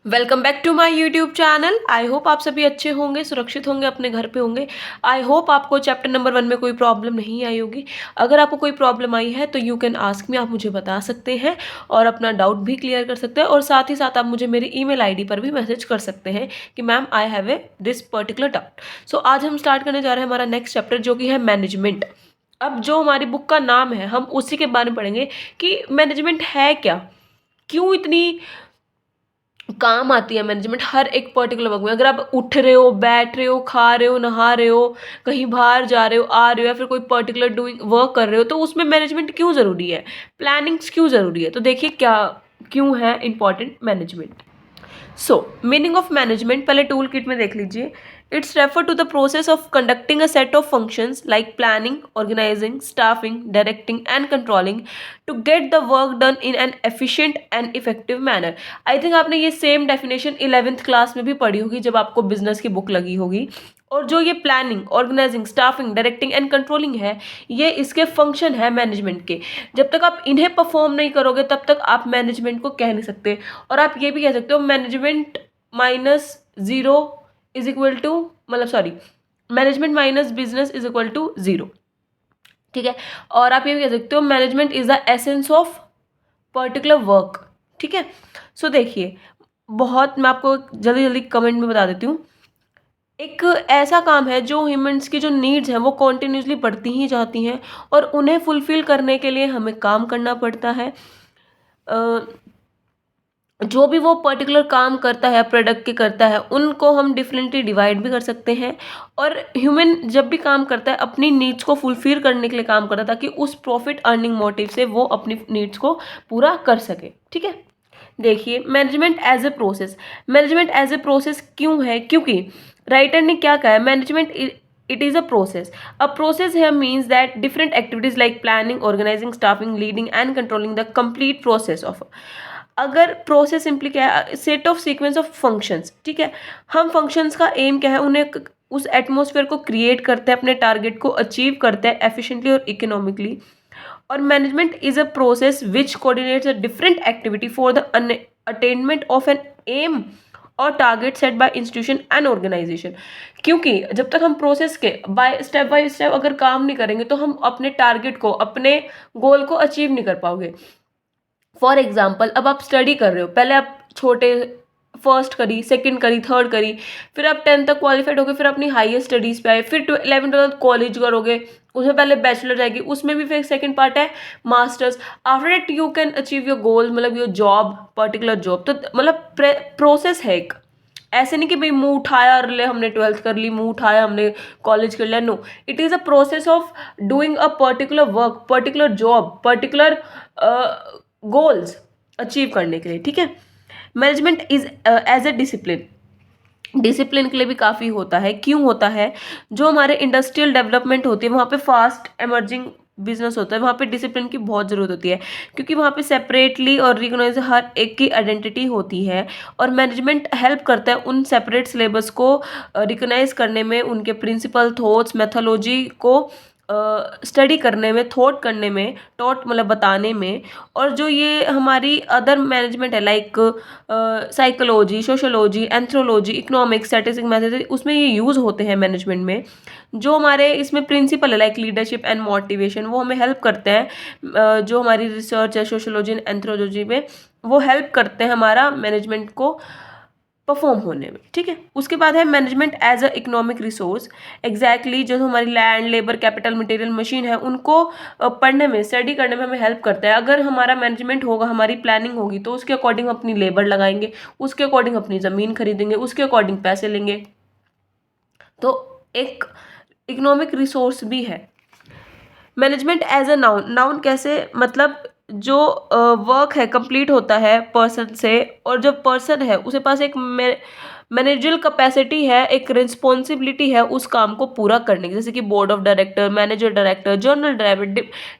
Welcome back to my YouTube channel. I hope आप सभी अच्छे होंगे, सुरक्षित होंगे, अपने घर पे होंगे। आई होप आपको चैप्टर नंबर 1 में कोई प्रॉब्लम नहीं आई होगी। अगर आपको कोई प्रॉब्लम आई है तो यू कैन आस्क मी, आप मुझे बता सकते हैं और अपना डाउट भी क्लियर कर सकते हैं। और साथ ही साथ आप मुझे मेरी ईमेल आईडी पर भी मैसेज कर सकते हैं कि ma'am I have a this particular doubt. So आज हम स्टार्ट करने जा रहे हैं हमारा नेक्स्ट चैप्टर, जो कि है मैनेजमेंट। अब जो हमारी बुक का नाम है, हम उसी के बारे में पढ़ेंगे कि मैनेजमेंट है क्या, क्यों इतनी काम आती है मैनेजमेंट हर एक पर्टिकुलर वर्क में। अगर आप उठ रहे हो, बैठ रहे हो, खा रहे हो, नहा रहे हो, कहीं बाहर जा रहे हो, आ रहे हो, या फिर कोई पर्टिकुलर डूइंग वर्क कर रहे हो, तो उसमें मैनेजमेंट क्यों ज़रूरी है, प्लानिंग्स क्यों ज़रूरी है। तो देखिए क्या क्यों है important management. So meaning of management पहले टूल किट में देख लीजिए। It's refer to the process of conducting a set of functions like planning, organising, staffing, directing and controlling to get the work done in an efficient and effective manner. I think आपने ये same definition 11th class में भी पढ़ी होगी जब आपको business की book लगी होगी। और जो ये planning, organising, staffing, directing and controlling है, ये इसके फंक्शन है मैनेजमेंट के। जब तक आप इन्हें परफॉर्म नहीं करोगे तब तक आप मैनेजमेंट को कह नहीं सकते। और आप ये भी कह सकते हो management minus zero is equal to, मतलब sorry, management minus business is equal to zero. ठीक है। और आप ये भी कह सकते हो management is the essence of particular work. ठीक है। सो देखिए, बहुत मैं आपको जल्दी जल्दी कमेंट में बता देती हूँ। एक ऐसा काम है जो ह्यूमंस की जो नीड्स हैं वो कॉन्टिन्यूसली बढ़ती ही जाती हैं, और उन्हें फुलफिल करने के लिए हमें काम करना पड़ता है। जो भी वो पर्टिकुलर काम करता है, प्रोडक्ट के करता है, उनको हम डिफरेंटली डिवाइड भी कर सकते हैं। और ह्यूमन जब भी काम करता है अपनी नीड्स को फुलफिल करने के लिए काम करता है, ताकि उस प्रॉफिट अर्निंग मोटिव से वो अपनी नीड्स को पूरा कर सके। ठीक है। देखिए, management as a process. Management as a process क्यों है, क्योंकि राइटर ने क्या कहा है, management it is a process. A process है means that different activities like planning, organising, staffing, leading and controlling the complete process of. अगर process simply क्या है, set of sequence of functions. ठीक है। हम फंक्शंस का एम क्या है, उन्हें उस एटमोसफेयर को क्रिएट करते हैं, अपने टारगेट को अचीव करते हैं एफिशिएंटली और इकोनॉमिकली। और management is a process which coordinates a different activity for the attainment of an aim और target set by institution and organisation. क्योंकि जब तक हम प्रोसेस के बाय स्टेप अगर काम नहीं करेंगे तो हम अपने टारगेट को, अपने गोल को अचीव नहीं कर पाओगे। फॉर एग्जाम्पल, अब आप स्टडी कर रहे हो, पहले आप छोटे फर्स्ट करी, सेकंड करी, थर्ड करी, फिर आप 10th तक क्वालिफाइड हो गए, फिर अपनी हाईयर स्टडीज़ पे आए, फिर 11th 12th कॉलेज करोगे, उसमें पहले बैचलर जाएगी, उसमें भी फिर सेकंड पार्ट है masters. After that you can achieve your goal, मतलब योर जॉब, पर्टिकुलर जॉब। तो मतलब प्रोसेस है एक। ऐसे नहीं कि भाई मुंह उठाया और ले हमने 12th कर ली, मुंह उठाया हमने कॉलेज कर लिया। No, it is a process of doing a particular work, particular job, particular goals achieve करने के लिए। ठीक है। Management is as a discipline. Discipline के लिए भी काफ़ी होता है। क्यों होता है, जो हमारे इंडस्ट्रियल डेवलपमेंट होती है वहाँ पे फास्ट एमर्जिंग बिजनेस होता है, वहाँ पे डिसिप्लिन की बहुत ज़रूरत होती है, क्योंकि वहाँ पे सेपरेटली और रिकॉग्नाइज हर एक की आइडेंटिटी होती है। और मैनेजमेंट हेल्प करता है उन सेपरेट सिलेबस को रिकॉग्नाइज करने में, उनके प्रिंसिपल, थॉट्स, मेथोलॉजी को स्टडी करने में, थॉट करने में, टॉट मतलब बताने में। और जो ये हमारी अदर मैनेजमेंट है like psychology, sociology, anthropology, economics, statistics, mathematics, उसमें ये यूज़ होते हैं मैनेजमेंट में। जो हमारे इसमें प्रिंसिपल है लाइक लीडरशिप एंड मोटिवेशन, वो हमें हेल्प करते हैं। जो हमारी रिसर्च है सोशोलॉजी एंड एंथ्रोलॉजी में, वो हेल्प करते हैं हमारा मैनेजमेंट को परफॉर्म होने में। ठीक है। उसके बाद है management as a economic resource. Exactly जो हमारी land, labour, capital, material, machine है, उनको पढ़ने में, स्टडी करने में हमें हेल्प करता है। अगर हमारा मैनेजमेंट होगा, हमारी प्लानिंग होगी, तो उसके अकॉर्डिंग हम अपनी लेबर लगाएंगे, उसके अकॉर्डिंग अपनी ज़मीन खरीदेंगे, उसके अकॉर्डिंग पैसे लेंगे। तो एक इकोनॉमिक रिसोर्स भी है। Management as a noun. Noun कैसे, मतलब जो वर्क है कंप्लीट होता है पर्सन से, और जो पर्सन है उसके पास एक मैनेजरल कैपेसिटी है, एक रिस्पॉन्सिबिलिटी है उस काम को पूरा करने की, जैसे कि board of director, manager director, general driver,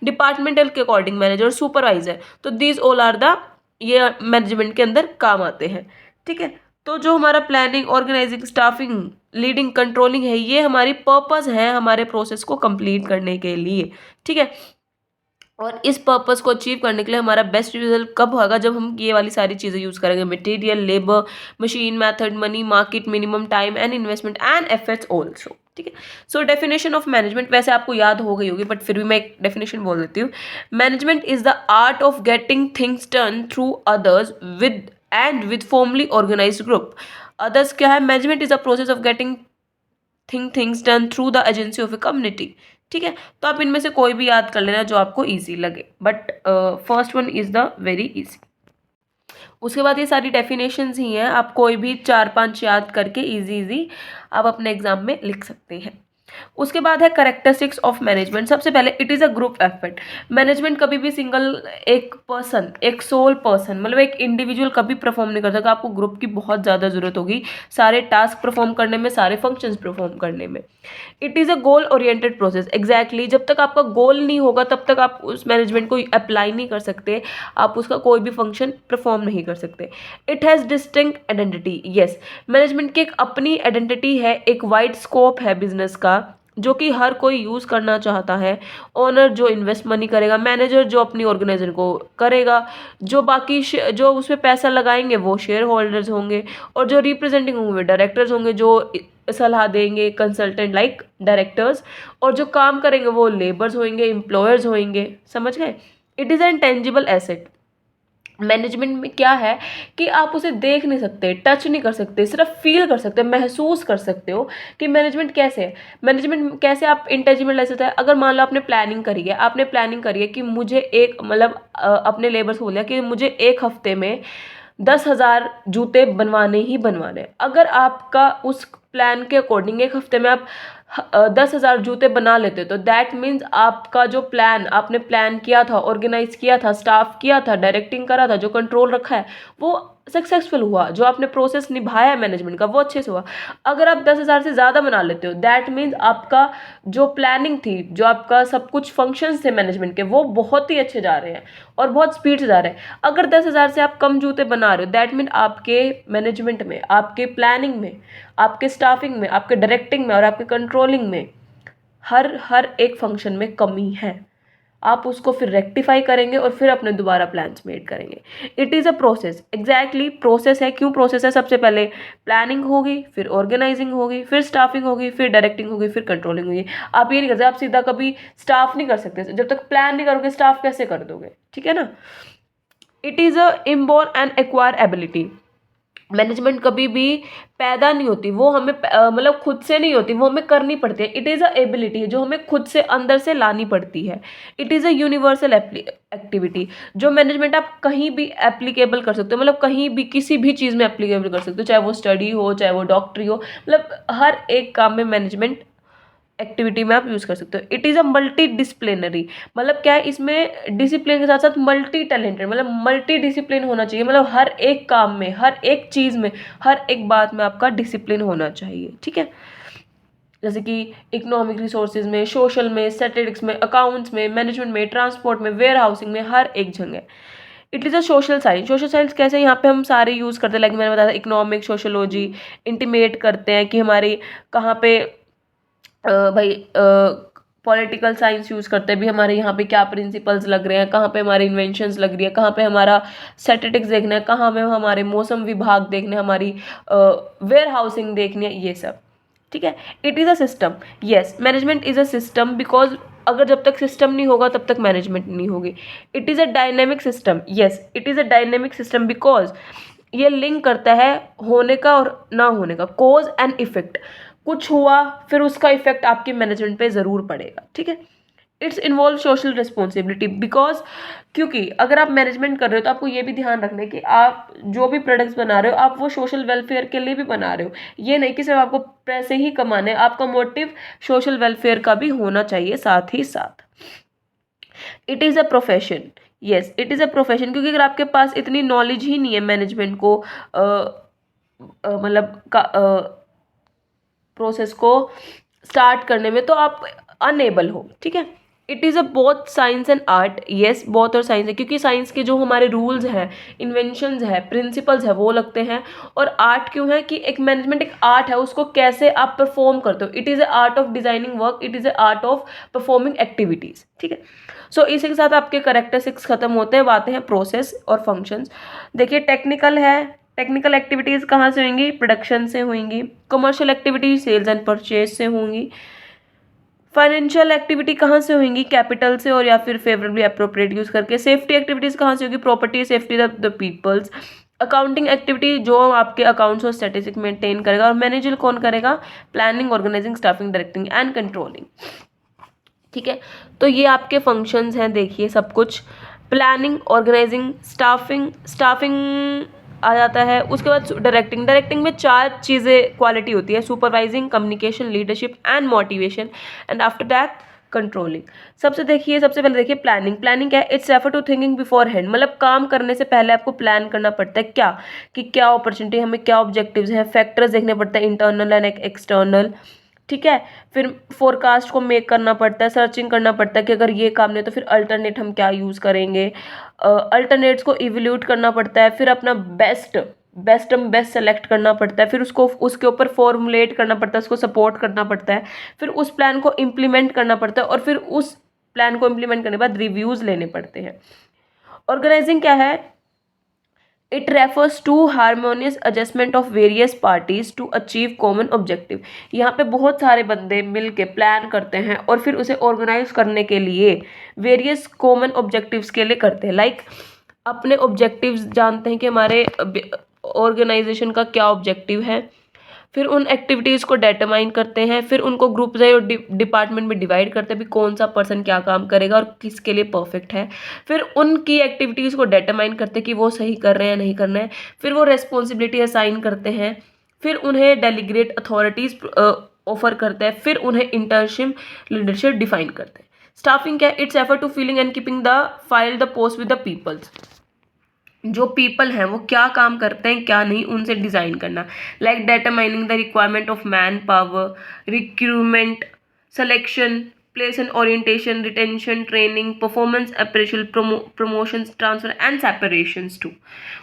departmental के अकॉर्डिंग मैनेजर, सुपरवाइजर। तो दीज ऑल आर द, ये मैनेजमेंट के अंदर काम आते हैं। ठीक है। तो जो हमारा planning, organising, staffing, leading, controlling है, ये हमारी पर्पस है हमारे प्रोसेस को कंप्लीट करने के लिए। ठीक है। और इस पर्पस को अचीव करने के लिए हमारा बेस्ट रिजल्ट कब होगा, जब हम ये वाली सारी चीज़ें यूज़ करेंगे, material, labour, machine, method, money, market, minimum time and investment and efforts also. ठीक है। सो डेफिनेशन ऑफ मैनेजमेंट वैसे आपको याद हो गई होगी, बट फिर भी मैं एक डेफिनेशन बोल देती हूँ। Management is the art of getting things done through others with formally organised group. Others क्या है? Management is a process of getting things done through the agency of a community. ठीक है। तो आप इनमें से कोई भी याद कर लेना जो आपको इजी लगे, but first one is the very easy. उसके बाद ये सारी डेफिनेशंस ही हैं, आप कोई भी 4-5 याद करके इजी इजी आप अपने एग्जाम में लिख सकते हैं। उसके बाद है करेक्टरिस्टिक्स ऑफ मैनेजमेंट। सबसे पहले it is a group effort. Management कभी भी सिंगल एक पर्सन, एक सोल पर्सन, मतलब एक इंडिविजुअल कभी परफॉर्म नहीं कर सकता। आपको ग्रुप की बहुत ज़्यादा ज़रूरत होगी सारे टास्क परफॉर्म करने में, सारे फंक्शंस परफॉर्म करने में। It is a goal oriented process. Exactly, जब तक आपका गोल नहीं होगा तब तक आप उस मैनेजमेंट को अप्लाई नहीं कर सकते, आप उसका कोई भी फंक्शन परफॉर्म नहीं कर सकते। It has distinct identity. Yes, management की एक अपनी आइडेंटिटी है, एक वाइड स्कोप है बिजनेस का जो कि हर कोई यूज़ करना चाहता है। ओनर जो इन्वेस्ट मनी करेगा, मैनेजर जो अपनी ऑर्गेनाइजेशन को करेगा, जो बाकी जो उसमें पैसा लगाएंगे वो शेयर होल्डर्स होंगे, और जो रिप्रेजेंटिंग होंगे डायरेक्टर्स होंगे, जो सलाह देंगे कंसल्टेंट लाइक डायरेक्टर्स, और जो काम करेंगे वो लेबर्स होंगे, एम्प्लॉयर्स होंगे। समझ गए? It is an tangible asset. Management में क्या है कि आप उसे देख नहीं सकते, टच नहीं कर सकते, सिर्फ फील कर सकते, महसूस कर सकते हो कि मैनेजमेंट कैसे है। मैनेजमेंट कैसे आप इंटेंजिबल ले सकते हैं? अगर मान लो आपने प्लानिंग करी है, कि मुझे एक मतलब अपने लेबर्स को बोला कि मुझे एक हफ्ते में 10,000 जूते बनवाने ही बनवाने। अगर आपका उस प्लान के अकॉर्डिंग एक हफ्ते में आप 10,000 जूते बना लेते, तो दैट मीन्स आपका जो प्लान आपने प्लान किया था, ऑर्गेनाइज किया था, स्टाफ किया था, डायरेक्टिंग करा था, जो कंट्रोल रखा है वो सक्सेसफुल हुआ। जो आपने प्रोसेस निभाया मैनेजमेंट का वो अच्छे से हुआ। अगर आप 10,000 से ज़्यादा बना लेते हो, दैट मीन्स आपका जो प्लानिंग थी, जो आपका सब कुछ फंक्शंस थे मैनेजमेंट के, वो बहुत ही अच्छे जा रहे हैं और बहुत स्पीड से जा रहे हैं। अगर 10,000 से आप कम जूते बना रहे हो, दैट मीन आपके मैनेजमेंट में, आपके प्लानिंग में, आपके स्टाफिंग में, आपके डायरेक्टिंग में और आपके कंट्रोलिंग में हर एक फंक्शन में कमी है। आप उसको फिर रेक्टिफाई करेंगे और फिर अपने दोबारा प्लान्स मेड करेंगे। It is a process. Exactly process है। क्यों प्रोसेस है? सबसे पहले प्लानिंग होगी, फिर ऑर्गेनाइजिंग होगी, फिर स्टाफिंग होगी, फिर डायरेक्टिंग होगी, फिर कंट्रोलिंग होगी। आप ये नहीं कर सकते, आप सीधा कभी स्टाफ नहीं कर सकते। जब तक प्लान नहीं करोगे स्टाफ कैसे कर दोगे? ठीक है ना। It is a inborn and acquire ability. Management कभी भी पैदा नहीं होती, वो हमें मतलब खुद से नहीं होती, वो हमें करनी पड़ती है। इट इज़ अ एबिलिटी जो हमें खुद से अंदर से लानी पड़ती है। It is a universal activity. जो मैनेजमेंट आप कहीं भी एप्लीकेबल कर सकते हो, मतलब कहीं भी किसी भी चीज़ में एप्लीकेबल कर सकते हो, चाहे वो स्टडी हो, चाहे वो डॉक्टरी हो, मतलब हर एक काम में मैनेजमेंट एक्टिविटी में आप यूज़ कर सकते हो। It is a multi disciplinary. मतलब क्या है, इसमें डिसिप्लिन के साथ साथ मल्टी टैलेंटेड, मतलब मल्टी डिसिप्लिन होना चाहिए। मतलब हर एक काम में, हर एक चीज़ में, हर एक बात में आपका डिसिप्लिन होना चाहिए। ठीक है। जैसे कि इकोनॉमिक रिसोर्सेज में, सोशल में, स्टैटिस्टिक्स में, अकाउंट्स में, मैनेजमेंट में, ट्रांसपोर्ट में, वेयर हाउसिंग में, हर एक जगह। It is a social science. Social science कैसे? यहाँ पे हम सारे यूज़ करते हैं, लाइक मैंने बताया इकोनॉमिक, सोशोलॉजी इंटीमेट करते हैं कि हमारी कहाँ पे भाई पॉलिटिकल साइंस यूज़ करते हैं भी, हमारे यहाँ पे क्या प्रिंसिपल्स लग रहे हैं, कहाँ पे हमारी इन्वेंशंस लग रही है, कहाँ पे हमारा स्टैटिस्टिक्स देखना है, कहाँ पे हमारे मौसम विभाग देखने, हमारी वेयर हाउसिंग देखनी है, ये सब। ठीक है। It is a system. Yes, management is a system because अगर जब तक सिस्टम नहीं होगा तब तक मैनेजमेंट नहीं होगी। It is a dynamic system. Yes, it is a dynamic system because ये लिंक करता है होने का और ना होने का, कोज एंड इफेक्ट। कुछ हुआ फिर उसका इफेक्ट आपके मैनेजमेंट पे ज़रूर पड़ेगा। ठीक है। It's involve social responsibility because क्योंकि अगर आप मैनेजमेंट कर रहे हो तो आपको ये भी ध्यान रखना है कि आप जो भी प्रोडक्ट्स बना रहे हो आप वो सोशल वेलफेयर के लिए भी बना रहे हो। ये नहीं कि सिर्फ आपको पैसे ही कमाने, आपका मोटिव सोशल वेलफेयर का भी होना चाहिए साथ ही साथ। It is a profession. Yes, it is a profession क्योंकि अगर आपके पास इतनी नॉलेज ही नहीं है मैनेजमेंट को मतलब का प्रोसेस को स्टार्ट करने में, तो आप अनेबल हो। ठीक है। It is a both science and art, yes both और साइंस है, क्योंकि साइंस के जो हमारे रूल्स हैं, इन्वेंशंस है, प्रिंसिपल्स है वो लगते हैं। और आर्ट क्यों है कि एक मैनेजमेंट एक आर्ट है, उसको कैसे आप परफॉर्म करते हो। It is a art of designing work, it is a art of performing activities, ठीक है। सो इसी के साथ आपके करेक्टरिस्टिक्स खत्म होते हैं, आते हैं प्रोसेस और फंक्शंस। देखिए टेक्निकल है, टेक्निकल एक्टिविटीज़ कहाँ से होंगी, प्रोडक्शन से होंगी। Commercial activity sales and purchase से होंगी। फाइनेंशियल एक्टिविटी कहाँ से होंगी, कैपिटल से और या फिर फेवरेबली अप्रोप्रिएट यूज करके। सेफ्टी एक्टिविटीज कहाँ से होगी, property safety the peoples. Accounting activity जो आपके अकाउंट्स और स्टैटिस्टिक मेंटेन करेगा। और मैनेजर कौन करेगा, planning, organising, staffing, directing and controlling, ठीक है। तो ये आपके फंक्शंस हैं, देखिए सब कुछ। प्लानिंग, ऑर्गेनाइजिंग, स्टाफिंग आ जाता है। उसके बाद डायरेक्टिंग, डायरेक्टिंग में 4 चीज़ें क्वालिटी होती है, supervising, communication, leadership and motivation, and after that controlling. सबसे पहले देखिए प्लानिंग। प्लानिंग क्या है, it's refer to thinking beforehand, मतलब काम करने से पहले आपको प्लान करना पड़ता है। क्या कि क्या अपॉर्चुनिटी, हमें क्या ऑब्जेक्टिव्स हैं, फैक्टर्स देखने पड़ते हैं, इंटरनल एंड एक्सटर्नल, ठीक है। फिर फोरकास्ट को मेक करना पड़ता है, सर्चिंग करना पड़ता है कि अगर ये काम नहीं तो फिर अल्टरनेट हम क्या यूज़ करेंगे। अल्टरनेट्स को इवोल्यूट करना पड़ता है, फिर अपना बेस्ट सेलेक्ट करना पड़ता है, फिर उसको उसके ऊपर फॉर्मुलेट करना पड़ता है, उसको सपोर्ट करना पड़ता है, फिर उस प्लान को इम्प्लीमेंट करना पड़ता है, और फिर उस प्लान को इम्प्लीमेंट करने के बाद रिव्यूज़ लेने पड़ते हैं। ऑर्गेनाइजिंग क्या है, it refers to harmonious adjustment of various parties to achieve common objective. यहाँ पे बहुत सारे बंदे मिल के प्लान करते हैं और फिर उसे ऑर्गेनाइज करने के लिए वेरियस कॉमन ऑब्जेक्टिव्स के लिए करते हैं। लाइक अपने ऑब्जेक्टिव्स जानते हैं कि हमारे ऑर्गेनाइजेशन का क्या ऑब्जेक्टिव है, फिर उन एक्टिविटीज़ को डेटरमाइन करते हैं, फिर उनको ग्रुप और डिपार्टमेंट में डिवाइड करते हैं भी कौन सा पर्सन क्या काम करेगा और किसके लिए परफेक्ट है। फिर उनकी एक्टिविटीज़ को डेटरमाइन करते हैं कि वो सही कर रहे हैं नहीं कर रहे हैं, फिर वो रेस्पॉन्सिबिलिटी असाइन करते हैं, फिर उन्हें डेलीगेट अथॉरिटीज़ ऑफर करते हैं, फिर उन्हें इंटर्नशिप लीडरशिप डिफाइन करते हैं। स्टाफिंग क्या है, it's effort to filling and keeping the file the post with the peoples. जो पीपल हैं वो क्या काम करते हैं क्या नहीं, उनसे डिज़ाइन करना। Like determining the requirement of man power, recruitment, selection, place and orientation, retention, training, performance appraisal, promotions, transfer and separations too.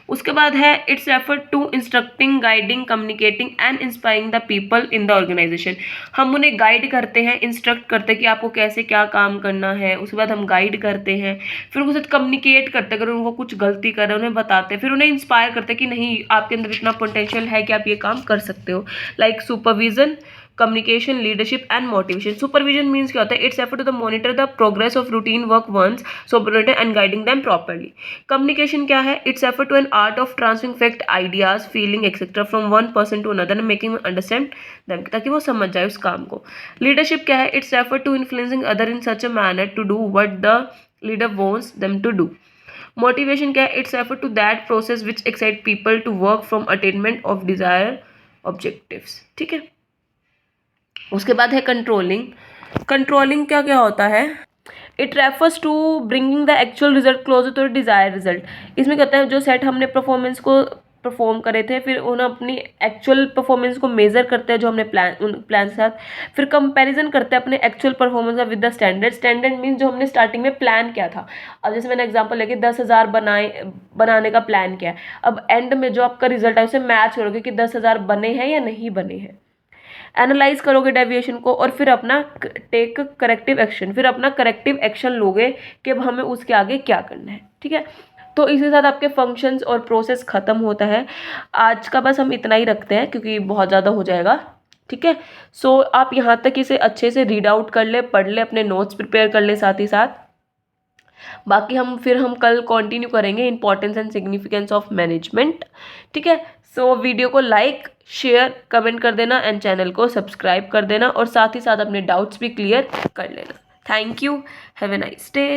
उसके बाद है it's effort to instructing, guiding, communicating and inspiring the people in the organisation. हम उन्हें guide करते हैं, instruct करते हैं कि आपको कैसे क्या काम करना है। उसके बाद हम गाइड करते हैं, फिर उनके साथ कम्युनिकेट करते हैं, अगर उनको कुछ गलती कर रहे हैं उन्हें बताते हैं, फिर उन्हें इंस्पायर करते हैं कि नहीं आपके अंदर इतना पोटेंशियल है कि आप ये काम कर सकते हो। Like supervision, communication, leadership and motivation. Supervision means क्या होता है, it's effort to the monitor the progress of routine work once supervision and guiding them properly. Communication क्या है, it's effort to an art of transferring fact, ideas, feeling etcetera from one person to another, making understand them, ताकि वो समझ जाए उस काम को। Leadership क्या है, it's effort to influencing other in such a manner to do what the leader wants them to do. Motivation क्या है, it's effort to that process which excite people to work from attainment of desire objectives, ठीक है। उसके बाद है controlling. Controlling क्या क्या होता है, it refers to bringing the actual result closer to desire result. इसमें कहता है जो सेट हमने परफॉर्मेंस को परफॉर्म करे थे, फिर उन्हें अपनी एक्चुअल परफॉर्मेंस को मेजर करते हैं जो हमने प्लान के साथ, फिर कंपैरिजन करते हैं अपने एक्चुअल परफॉर्मेंस का with the standard. Standard means जो हमने स्टार्टिंग में प्लान किया था। अब जैसे मैंने एग्जांपल लेके 10,000 बनाने का प्लान किया है, अब एंड में जो आपका रिजल्ट है उसे मैच करोगे कि 10,000 बने हैं या नहीं बने हैं। एनालाइज करोगे डेविएशन को और फिर अपना टेक करेक्टिव एक्शन, फिर अपना करेक्टिव एक्शन लोगे कि अब हमें उसके आगे क्या करना है, ठीक है। तो इसी साथ आपके फंक्शंस और प्रोसेस खत्म होता है। आज का बस हम इतना ही रखते हैं क्योंकि बहुत ज़्यादा हो जाएगा, ठीक है। सो आप यहाँ तक इसे अच्छे से रीड आउट कर ले, पढ़ ले, अपने नोट्स प्रिपेयर कर ले साथ ही साथ। बाकी हम कल कंटिन्यू करेंगे importance and significance of management, ठीक है। सो वीडियो को लाइक, शेयर, कमेंट कर देना एंड चैनल को सब्सक्राइब कर देना और साथ ही साथ अपने डाउट्स भी क्लियर कर लेना। Thank you, have a nice day.